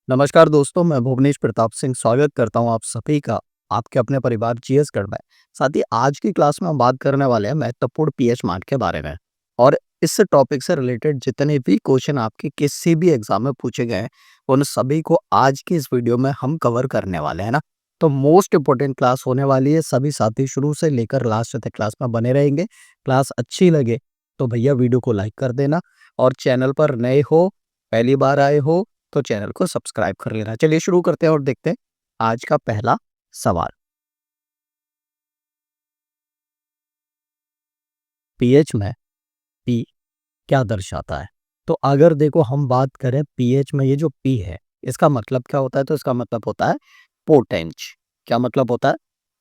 नमस्कार दोस्तों, मैं भुवनेश प्रताप सिंह स्वागत करता हूं आप सभी का आपके अपने परिवार जीएस गढ़ में। साथ ही आज की क्लास में हम बात करने वाले हैं महत्वपूर्ण पीएच मान के बारे में। और इस टॉपिक से रिलेटेड जितने भी क्वेश्चन आपके किसी भी एग्जाम में पूछे गए हैं, उन सभी को आज की इस वीडियो में हम कवर करने वाले हैं ना। तो मोस्ट इंपोर्टेंट क्लास होने वाली है, सभी साथी शुरू से लेकर लास्ट तक क्लास में बने रहेंगे। क्लास अच्छी लगे तो भैया वीडियो को लाइक कर देना, और चैनल पर नए हो, पहली बार आए हो, तो चैनल को सब्सक्राइब कर लेना। चलिए शुरू करते हैं और देखते हैं आज का पहला सवाल। पीएच में पी क्या दर्शाता है? तो अगर देखो हम बात करें पीएच में, ये जो पी है इसका मतलब क्या होता है? तो इसका मतलब होता है पोटेंज। क्या मतलब होता है?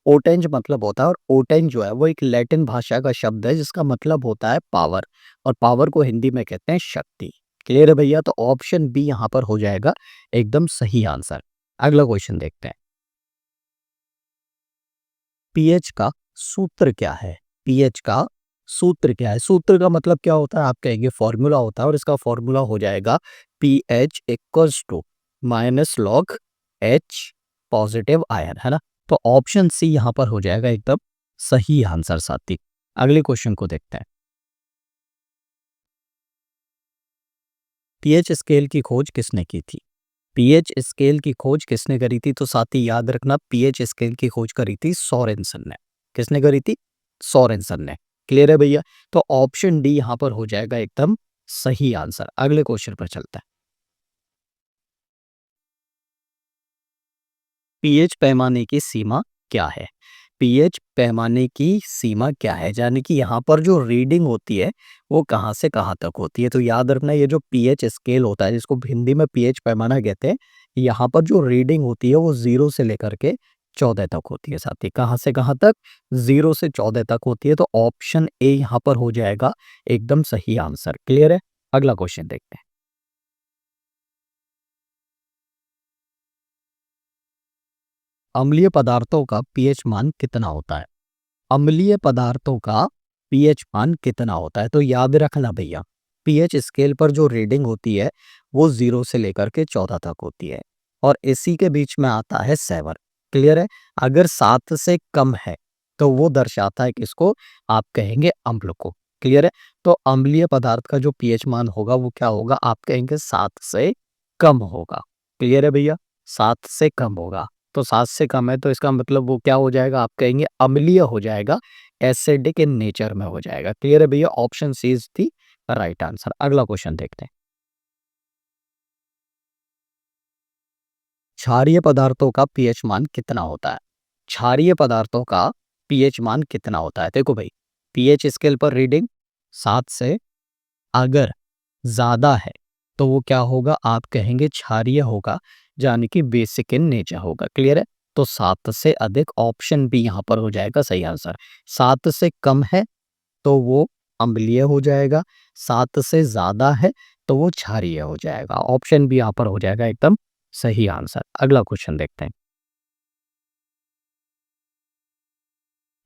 पोटेंज मतलब होता है। और ओटेंज जो है वो एक लैटिन भाषा का शब्द है जिसका मतलब होता है पावर। और पावर को हिंदी में कहते हैं शक्ति। क्लियर है भैया? तो ऑप्शन बी यहाँ पर हो जाएगा एकदम सही आंसर। अगला क्वेश्चन देखते हैं। पीएच का सूत्र क्या है? पीएच का सूत्र क्या है? सूत्र का मतलब क्या होता है? आप कहेंगे फॉर्मूला होता है, और इसका फॉर्मूला हो जाएगा pH equals to minus log H positive ion, है ना। तो ऑप्शन सी यहां पर हो जाएगा एकदम सही आंसर साथी। अगले क्वेश्चन को देखते हैं। पीएच स्केल की खोज किसने की थी? पीएच स्केल की खोज किसने करी थी? तो साथी याद रखना, पीएच स्केल की खोज करी थी सोरेनसन ने। किसने करी थी? सोरेनसन ने। क्लियर है भैया? तो ऑप्शन डी यहां पर हो जाएगा एकदम सही आंसर। अगले क्वेश्चन पर चलता है। पीएच पैमाने की सीमा क्या है? पीएच पैमाने की सीमा क्या है, यानी कि यहाँ पर जो रीडिंग होती है वो कहाँ से कहाँ तक होती है? तो याद रखना, ये जो पीएच स्केल होता है जिसको हिंदी में पीएच पैमाना कहते हैं, यहाँ पर जो रीडिंग होती है वो 0 से लेकर के 14 तक होती है साथी। कहाँ से कहाँ तक? 0 से 14 तक होती है। तो ऑप्शन ए यहाँ पर हो जाएगा एकदम सही आंसर। क्लियर है? अगला क्वेश्चन देखते हैं। अम्लीय पदार्थों का पीएच मान कितना होता है? अम्लीय पदार्थों का पीएच मान कितना होता है? तो याद रखना भैया, पीएच स्केल पर जो रीडिंग होती है वो 0 से लेकर के 14 तक होती है, और इसी के बीच में आता है 7। क्लियर है? अगर 7 से कम है तो वो दर्शाता है किसको? आप कहेंगे अम्ल को। क्लियर है? तो अम्लीय पदार्थ का जो पीएच मान होगा वो क्या होगा? आप कहेंगे 7 से कम होगा। क्लियर है भैया? 7 से कम होगा। तो 7 से कम है तो इसका मतलब वो क्या हो जाएगा? आप कहेंगे अम्लीय हो जाएगा, एसिडिक इन नेचर में हो जाएगा। क्लियर है भैया? Option C is the right answer. अगला क्वेश्चन देखते हैं। क्षारीय पदार्थों का पीएच मान कितना होता है? क्षारीय पदार्थों का पीएच मान कितना होता है? देखो भाई, पीएच स्केल पर रीडिंग 7 से अगर ज्यादा है तो वो क्या होगा? आप कहेंगे क्षारीय होगा, यानी कि बेसिक इन नेचर होगा। क्लियर है? तो 7 से अधिक, ऑप्शन बी यहां पर हो जाएगा सही आंसर। 7 से कम है तो वो अम्लीय हो जाएगा, 7 से ज्यादा है तो वो क्षारीय हो जाएगा। ऑप्शन बी यहां पर हो जाएगा एकदम सही आंसर। अगला क्वेश्चन देखते हैं।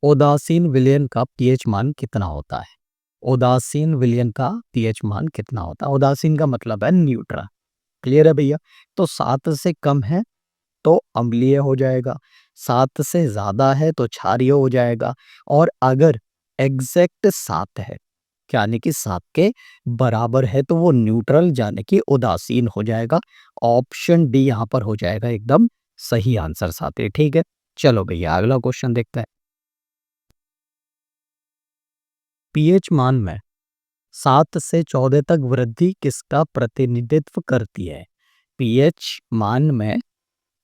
उदासीन विलयन का पीएच मान कितना होता है? उदासीन विलयन का पीएच मान कितना होता है? उदासीन का मतलब है न्यूट्रल। क्लियर है भैया? तो 7 से कम है तो अम्लीय हो जाएगा, 7 से ज्यादा है तो क्षारीय हो जाएगा, और अगर एग्जैक्ट 7 है, यानी कि 7 के बराबर है, तो वो न्यूट्रल यानी कि उदासीन हो जाएगा। ऑप्शन डी यहाँ पर हो जाएगा एकदम सही आंसर साथी। ठीक है, चलो भैया अगला क्वेश्चन देखते हैं। पीएच मान में 7 से 14 तक वृद्धि किसका प्रतिनिधित्व करती है? पीएच मान में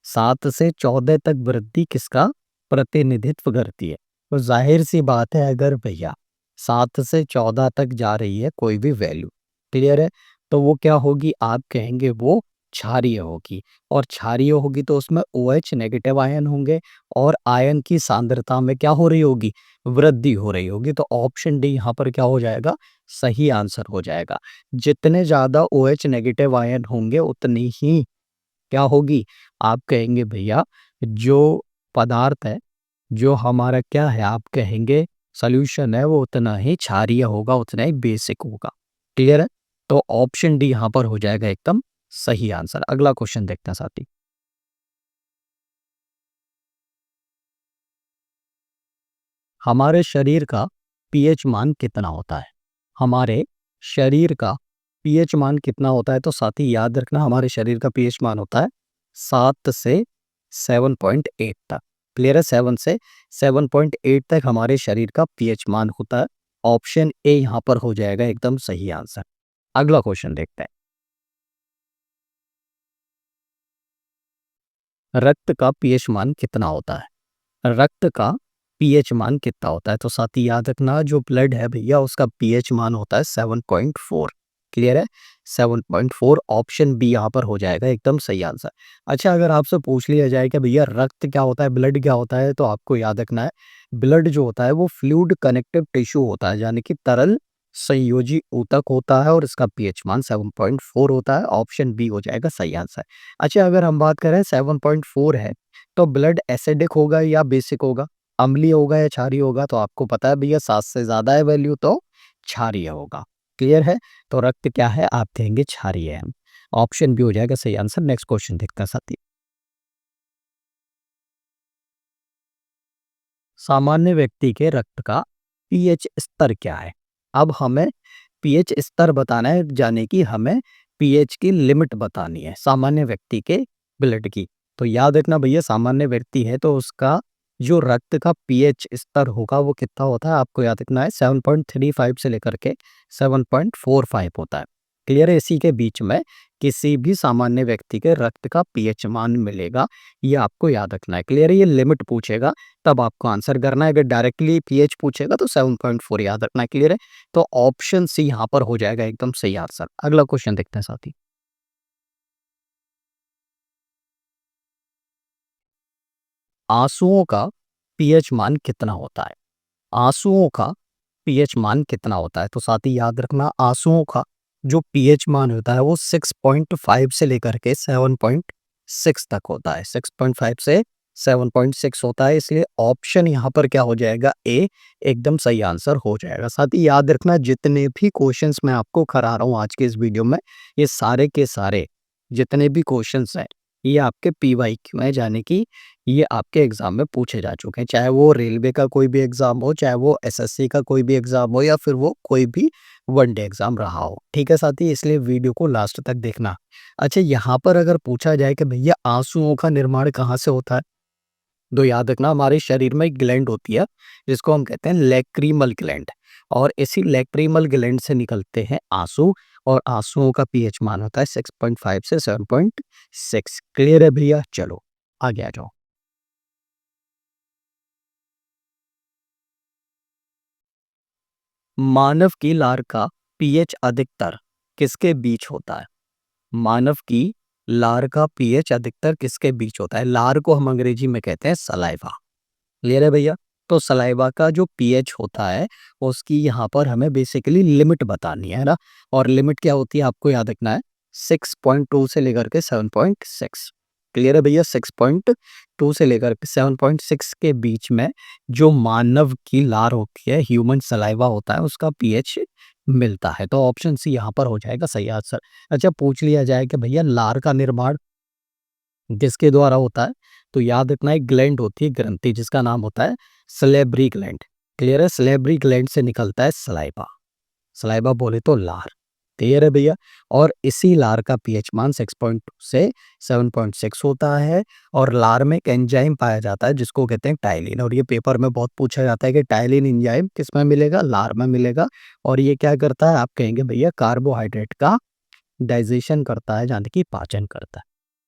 7 से 14 तक वृद्धि किसका प्रतिनिधित्व करती है? तो जाहिर सी बात है, अगर भैया 7 से 14 तक जा रही है कोई भी वैल्यू, क्लियर है, तो वो क्या होगी? आप कहेंगे वो क्षारीय होगी। और क्षारीय होगी तो उसमें OH नेगेटिव आयन होंगे, और आयन की सांद्रता में क्या हो रही होगी? वृद्धि हो रही होगी। तो ऑप्शन डी यहाँ पर क्या हो जाएगा? सही आंसर हो जाएगा। जितने ज्यादा OH नेगेटिव आयन होंगे उतनी ही क्या होगी? आप कहेंगे भैया जो पदार्थ है, जो हमारा क्या है, आप कहेंगे सॉल्यूशन है, वो उतना ही क्षारीय होगा, उतना ही बेसिक होगा। क्लियर है? तो ऑप्शन डी यहाँ पर हो जाएगा एकदम सही आंसर। अगला क्वेश्चन देखते हैं साथी। हमारे शरीर का पीएच मान कितना होता है? हमारे शरीर का पीएच मान कितना होता है? तो साथी याद रखना, हमारे शरीर का पीएच मान होता है 7 से 7.8 तक। क्लियर है? 7 से 7.8 तक हमारे शरीर का पीएच मान होता है। ऑप्शन ए यहाँ पर हो जाएगा एकदम सही आंसर। अगला क्वेश्चन देखते हैं। रक्त का पीएच मान कितना होता है? रक्त का पीएच मान कितना होता है? तो साथी याद रखना, जो ब्लड है भैया उसका पीएच मान होता है 7.4। क्लियर है? 7.4 ऑप्शन बी यहाँ पर हो जाएगा एकदम सही आंसर। अच्छा, अगर आपसे पूछ लिया जाए कि भैया रक्त क्या होता है, ब्लड क्या होता है, तो आपको याद रखना है ब्लड जो होता है वो फ्लूइड कनेक्टिव टिश्यू होता है, यानी कि तरल संयोजी ऊतक होता है और इसका पीएच मान 7.4 होता है। ऑप्शन बी हो जाएगा सही आंसर। अच्छा, अगर हम बात करें 7.4 है तो ब्लड एसिडिक होगा या बेसिक होगा, अम्लीय होगा या क्षारीय होगा? तो आपको पता है भैया 7 से ज्यादा है वैल्यू तो क्षारीय होगा। क्लियर है? तो रक्त क्या है? आप कहेंगे क्षारीय है। ऑप्शन बी हो जाएगा सही आंसर। नेक्स्ट क्वेश्चन देखते हैं साथी। सामान्य व्यक्ति के रक्त का पीएच स्तर क्या है? अब हमें पीएच स्तर बताना है, जाने की हमें पीएच की लिमिट बतानी है सामान्य व्यक्ति के ब्लड की। तो याद रखना भैया, सामान्य व्यक्ति है तो उसका जो रक्त का पीएच स्तर होगा वो कितना होता है? आपको याद रखना है 7.35 से लेकर के 7.45 होता है। क्लियर है? इसी के बीच में किसी भी सामान्य व्यक्ति के रक्त का पीएच मान मिलेगा, ये आपको याद रखना है। क्लियर है? ये लिमिट पूछेगा तब आपको आंसर करना है। अगर डायरेक्टली पीएच पूछेगा तो 7.4 याद रखना है। क्लियर है? तो ऑप्शन सी यहाँ पर हो जाएगा एकदम सही आंसर। अगला क्वेश्चन देखते हैं साथी। आंसुओं का पीएच मान कितना होता है? आंसुओं का पीएच मान कितना होता है? तो साथी याद रखना, आंसुओं का जो पीएच मान होता है वो 6.5 से लेकर के 7.6 तक होता है। 6.5 से 7.6 होता है, इसलिए ऑप्शन यहाँ पर क्या हो जाएगा? ए एकदम सही आंसर हो जाएगा। साथ ही याद रखना, जितने भी क्वेश्चंस मैं आपको करा रहा हूँ आज के इस वीडियो में, ये सारे के सारे जितने भी क्वेश्चंस हैं ये आपके पीवाईक्यू हैं, यानी कि ये आपके एग्जाम में पूछे जा चुके हैं। चाहे वो रेलवे का कोई भी एग्जाम हो, चाहे वो एसएससी का कोई भी एग्जाम हो, या फिर वो कोई भी वनडे एग्जाम रहा हो। ठीक है साथी, इसलिए वीडियो को लास्ट तक देखना। अच्छा, यहाँ पर अगर पूछा जाए कि भैया आंसुओं का निर्माण कहाँ से होता है, तो याद रखना हमारे शरीर में एक ग्लैंड होती है जिसको हम कहते हैं लैक्रीमल ग्लैंड, और इसी लैक्रीमल ग्लैंड से निकलते हैं आंसू, और आंसुओं का पीएच मान होता है 6.5 से 7.6। क्लियर है भैया? चलो आगे आ जाओ। मानव की लार का पीएच अधिकतर किसके बीच होता है? मानव की लार का पीएच अधिकतर किसके बीच होता है? लार को हम अंग्रेजी में कहते हैं सलाइवा। क्लियर है भैया? तो सलाइवा का जो पीएच होता है उसकी यहाँ पर हमें बेसिकली लिमिट बतानी है ना, और लिमिट क्या होती है आपको याद रखना है 6.2 से लेकर के 7.6। क्लियर है भैया? 6.2 से लेकर के 7.6 के बीच में जो मानव की लार होती है, ह्यूमन सलाइवा होता है, उसका पीएच मिलता है। तो ऑप्शन सी यहाँ पर हो जाएगा सही आंसर। अच्छा, पूछ लिया जाए कि भैया लार का निर्माण किसके द्वारा होता है, तो याद रखना एक ग्लैंड होती है, ग्रंथि, जिसका नाम होता है सलेब्री ग्लैंड। क्लियर है? सलेब्री ग्लैंड से निकलता है सलाइवा। सलाइवा बोले तो लार। क्लियर है भैया? और इसी लार का पीएच मान 6.2 से 7.6 होता है, और लार में एक एंजाइम पाया जाता है जिसको कहते हैं टाइलिन, और ये पेपर में बहुत पूछा जाता है कि टाइलिन एंजाइम किस में मिलेगा? लार में मिलेगा। और ये क्या करता है? आप कहेंगे भैया कार्बोहाइड्रेट का डाइजेशन करता है, यानी कि पाचन करता है।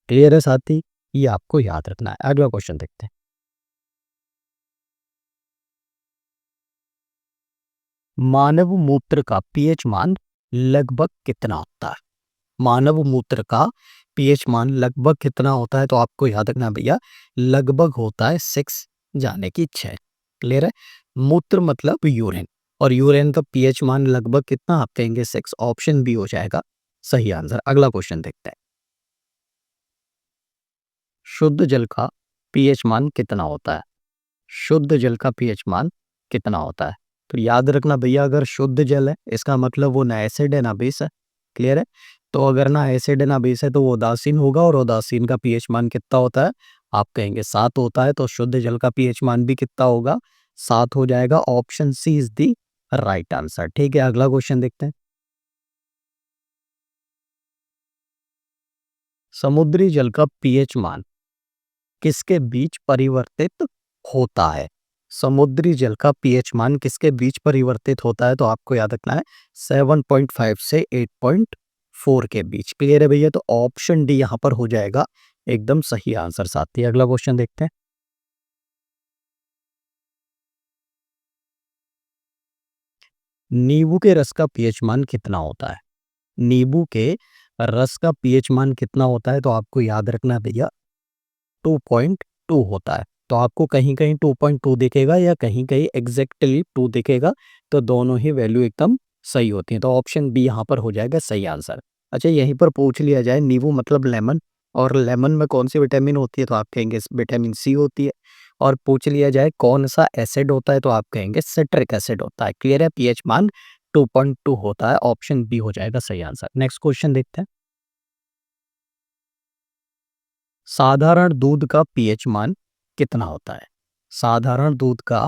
क्लियर है साथी? ये आपको याद रखना है। अगला क्वेश्चन देखते हैं। मानव मूत्र का पीएच मान लगभग कितना होता है? मानव मूत्र का पीएच मान लगभग कितना होता है? तो आपको याद रखना भैया, लगभग होता है 6, जाने की 6। क्लियर है? मूत्र मतलब यूरिन, और यूरिन का पीएच मान लगभग कितना? आप कहेंगे 6। ऑप्शन बी हो जाएगा सही आंसर। अगला क्वेश्चन देखते हैं। शुद्ध जल का पीएच मान कितना होता है? शुद्ध जल का पीएच मान कितना होता है? तो याद रखना भैया, अगर शुद्ध जल है इसका मतलब वो ना एसिड है ना बेस है। क्लियर है? तो अगर ना एसिड है ना बेस है तो वो उदासीन होगा, और उदासीन का पीएच मान कितना होता है? आप कहेंगे 7 होता है, तो शुद्ध जल का पीएच मान भी कितना होगा? 7 हो जाएगा। Option C is the right answer. ठीक है, अगला क्वेश्चन देखते हैं। समुद्री जल का पीएच मान किसके बीच परिवर्तित होता है? समुद्री जल का पीएच मान किसके बीच परिवर्तित होता है? तो आपको याद रखना है 7.5 से 8.4 के बीच। क्लियर है भैया? तो ऑप्शन डी यहाँ पर हो जाएगा एकदम सही आंसर। साथ ही अगला क्वेश्चन देखते हैं। नींबू के रस का पीएच मान कितना होता है? नींबू के रस का पीएच मान कितना होता है? तो आपको याद रखना है भैया 2.2 होता है। तो आपको कहीं-कहीं 2.2 दिखेगा या कहीं-कहीं एग्ज़ैक्टली 2 दिखेगा, तो दोनों ही वैल्यू एकदम सही होती हैं। तो ऑप्शन बी यहाँ पर हो जाएगा सही आंसर। अच्छा, यहीं पर पूछ लिया जाए नींबू मतलब लेमन, और लेमन में कौन-सी विटामिन होती है? तो आप कहेंगे विटामिन सी होती है। और पूछ लिया जाए कौन-सा एसिड होता है? तो आप कहेंगे सिट्रिक एसिड होता है। क्लियर है? पीएच मान 2.2 होता है। ऑप्शन बी हो जाएगा सही आंसर। नेक्स्ट क्वेश्चन देखते हैं। साधारण दूध का पीएच मान कितना होता है? साधारण दूध का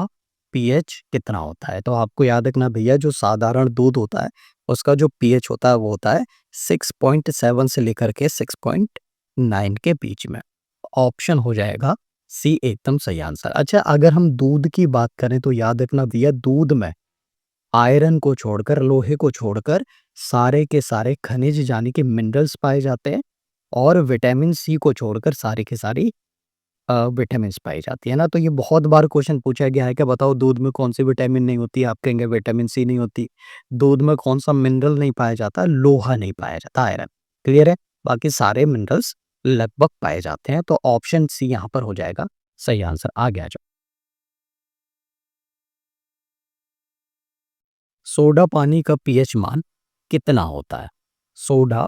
पीएच कितना होता है? तो आपको याद रखना भैया, जो साधारण दूध होता है उसका जो पीएच होता है वो होता है 6.7 से लेकर के 6.9 के बीच में। ऑप्शन हो जाएगा सी एकदम सही आंसर। अच्छा, अगर हम दूध की बात करें तो याद रखना भैया, दूध में आयरन को छोड़कर, लोहे को छोड़कर सारे के सारे खनिज यानी कि मिनरल्स पाए जाते हैं, और विटामिन सी को छोड़कर सारी की सारी विटामिन्स पाई जाती है ना। तो ये बहुत बार क्वेश्चन पूछा गया है कि बताओ दूध में कौन सी विटामिन नहीं होती? आप कहेंगे विटामिन सी नहीं होती। दूध में कौन सा मिनरल नहीं पाया जाता? लोहा नहीं पाया जाता, आयरन। क्लियर है? बाकी सारे मिनरल्स लगभग पाए जाते हैं। तो ऑप्शन सी यहाँ पर हो जाएगा सही आंसर। आगे आ जाओ। सोडा पानी का पीएच मान कितना होता है? सोडा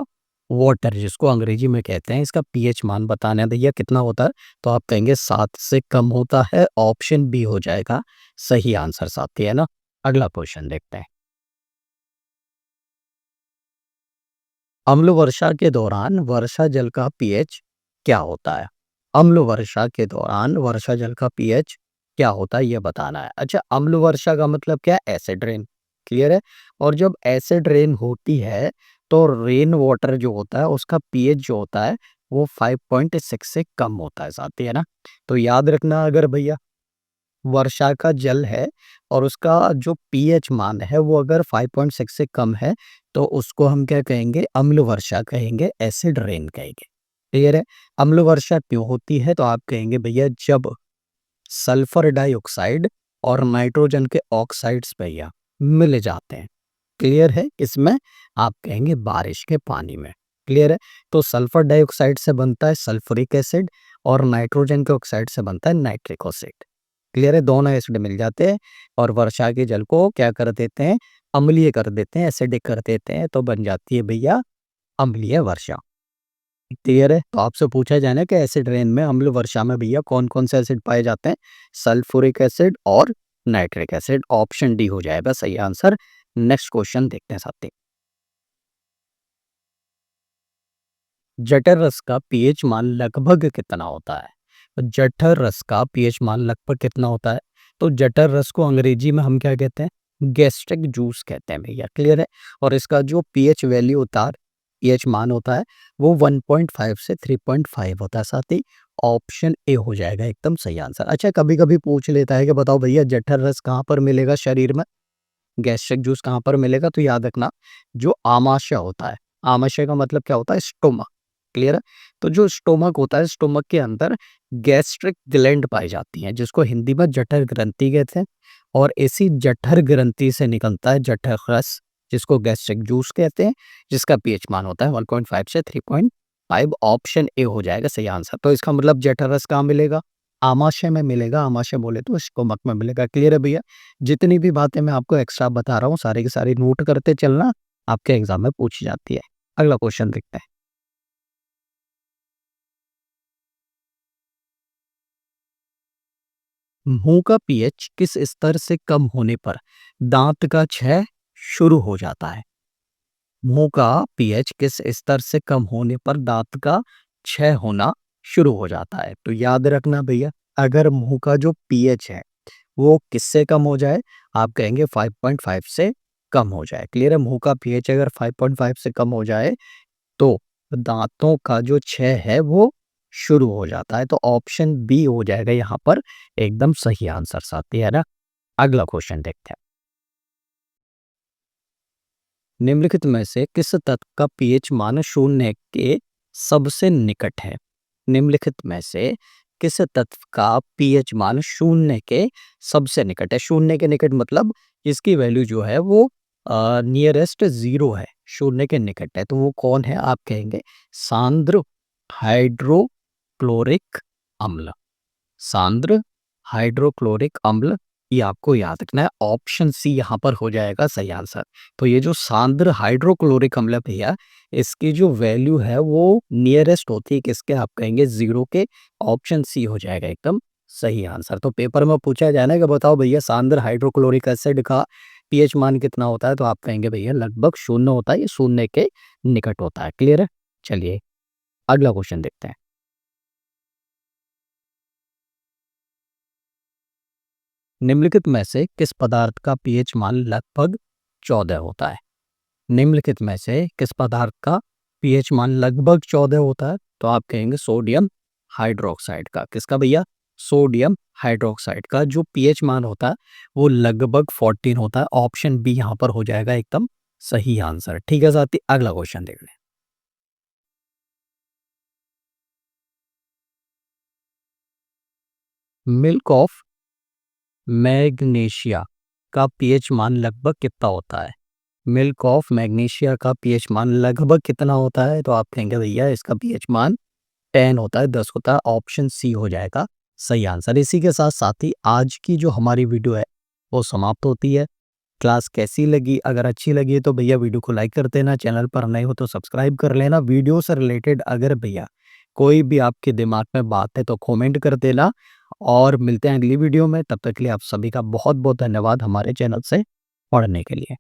वाटर जिसको अंग्रेजी में कहते हैं, इसका पीएच मान बताना है भैया कितना होता है? तो आप कहेंगे 7 से कम होता है। ऑप्शन बी हो जाएगा सही आंसर। साथी है ना। अगला क्वेश्चन देखते हैं। अम्ल वर्षा के दौरान वर्षा जल का पीएच क्या होता है? अम्ल वर्षा के दौरान वर्षा जल का पीएच क्या होता है, ये बताना है। अच्छा, अम्ल वर्षा का मतलब क्या है? Acid rain. क्लियर है? और जब एसिड रेन होती है तो रेन वाटर जो होता है उसका पीएच जो होता है वो 5.6 से कम होता है। साथी है ना। तो याद रखना, अगर भैया वर्षा का जल है और उसका जो पीएच मान है वो अगर 5.6 से कम है, तो उसको हम क्या कहेंगे? अम्ल वर्षा कहेंगे, एसिड रेन कहेंगे। क्लियर है? अम्ल वर्षा क्यों होती है? तो आप कहेंगे भैया, जब सल्फर डाइऑक्साइड और नाइट्रोजन के ऑक्साइड्स भैया मिल जाते हैं। क्लियर है? इसमें आप कहेंगे बारिश के पानी में। क्लियर है? तो सल्फर डाइऑक्साइड से बनता है सल्फ्यूरिक एसिड, और नाइट्रोजन के ऑक्साइड से बनता है नाइट्रिक एसिड। क्लियर है? दोनों एसिड मिल जाते हैं और वर्षा के जल को क्या कर देते हैं? अम्लीय कर देते हैं, एसिडिक कर देते हैं, तो बन जाती है भैया अम्लीय वर्षा। क्लियर है? तो आपसे पूछा जाए ना कि एसिड रेन में, अम्ल वर्षा में भैया कौन कौन से एसिड पाए जाते हैं? सल्फ्यूरिक एसिड और नाइट्रिक एसिड। ऑप्शन डी हो जाएगा सही आंसर। नेक्स्ट क्वेश्चन देखते हैं साथी। जठर रस का पीएच मान लगभग कितना होता है? तो जठर रस का पीएच मान लगभग कितना होता है? तो जठर रस को अंग्रेजी में हम क्या कहते हैं? गैस्ट्रिक जूस कहते हैं भैया। क्लियर है? और इसका जो पीएच वैल्यू होता है, पीएच मान होता है, वो 1.5 से 3.5 होता है। साथ ही ऑप्शन ए हो जाएगा एकदम सही आंसर। अच्छा, कभी कभी पूछ लेता है कि बताओ भैया जठर रस कहाँ पर मिलेगा शरीर में? गैस्ट्रिक जूस कहाँ पर मिलेगा? तो याद रखना, जो आमाशय होता है, आमाशय का मतलब क्या होता है? स्टोमक। क्लियर है? तो जो स्टोमक होता है, स्टोमक के अंदर गैस्ट्रिक ग्लैंड पाई जाती हैं, जिसको हिंदी में जठर ग्रंथि कहते हैं, और इसी जठर ग्रंथि से निकलता है जठर रस, जिसको गैस्ट्रिक जूस कहते हैं, जिसका पीएच मान होता है 1.5 से 3.5। ऑप्शन ए हो जाएगा सही आंसर। तो इसका मतलब जठर रस कहाँ मिलेगा? आमाशय में मिलेगा। आमाशय बोले तो स्टोमक में मिलेगा। क्लियर है भैया? जितनी भी बातें मैं आपको एक्स्ट्रा बता रहा हूँ सारी की सारी नोट करते चलना, आपके एग्जाम में पूछी जाती है। अगला क्वेश्चन देखते हैं। मुंह का पीएच किस स्तर से कम होने पर दांत का क्षय शुरू हो जाता है? मुंह का पीएच किस स्तर से कम होने पर दांत का क्षय होना शुरू हो जाता है? तो याद रखना भैया, अगर मुंह का जो पीएच है वो किससे कम हो जाए, आप कहेंगे 5.5 से कम हो जाए। क्लियर है? मुंह का पीएच अगर 5.5 से कम हो जाए तो दांतों का जो क्षय है वो शुरू हो जाता है। तो ऑप्शन बी हो जाएगा यहाँ पर एकदम सही आंसर साथी, है ना। अगला क्वेश्चन देखते हैं। निम्नलिखित में से किस तत्व का पीएच मान शून्य के सबसे निकट है? निम्नलिखित में से किस तत्व का पीएच मान शून्य के सबसे निकट है? शून्य के निकट मतलब इसकी वैल्यू जो है वो नियरेस्ट जीरो है, शून्य के निकट है। तो वो कौन है? आप कहेंगे सांद्र हाइड्रोक्लोरिक अम्ल। सांद्र हाइड्रोक्लोरिक अम्ल, ये आपको याद रखना है। ऑप्शन सी यहाँ पर हो जाएगा सही आंसर। तो ये जो सांद्र हाइड्रोक्लोरिक अम्ल है भैया, इसकी जो वैल्यू है वो नियरेस्ट होती है किसके? आप कहेंगे जीरो के। ऑप्शन सी हो जाएगा एकदम सही आंसर। तो पेपर में पूछा जाए ना कि बताओ भैया सांद्र हाइड्रोक्लोरिक एसिड का पीएच मान कितना होता है, तो आप कहेंगे भैया लगभग शून्य होता है, ये शून्य के निकट होता है। क्लियर है? चलिए अगला क्वेश्चन देखते हैं। निम्नलिखित में से किस पदार्थ का पीएच मान लगभग 14 होता है? निम्नलिखित में से किस पदार्थ का पीएच मान लगभग 14 होता है? तो आप कहेंगे सोडियम हाइड्रोक्साइड का। किसका भैया? सोडियम हाइड्रोक्साइड का जो पीएच मान होता है वो लगभग 14 होता है। ऑप्शन बी यहाँ पर हो जाएगा एकदम सही आंसर। ठीक है साथी, अगला क्वेश्चन देख लें। मिल्क ऑफ मैग्नीशिया का पीएच मान लगभग कितना होता है? मिल्क ऑफ मैग्नीशिया का पीएच मान लगभग कितना होता है? तो आप कहेंगे भैया इसका पीएच मान 10 होता है, 10 होता है। ऑप्शन सी हो जाएगा सही आंसर। इसी के साथ साथ ही आज की जो हमारी वीडियो है वो समाप्त होती है। क्लास कैसी लगी? अगर अच्छी लगी है तो भैया वीडियो को लाइक कर देना, चैनल पर नए हो तो सब्सक्राइब कर लेना। वीडियो से रिलेटेड अगर भैया कोई भी आपके दिमाग में बात है तो कमेंट कर देना, और मिलते हैं अगली वीडियो में। तब तक के लिए आप सभी का बहुत बहुत धन्यवाद हमारे चैनल से पढ़ने के लिए।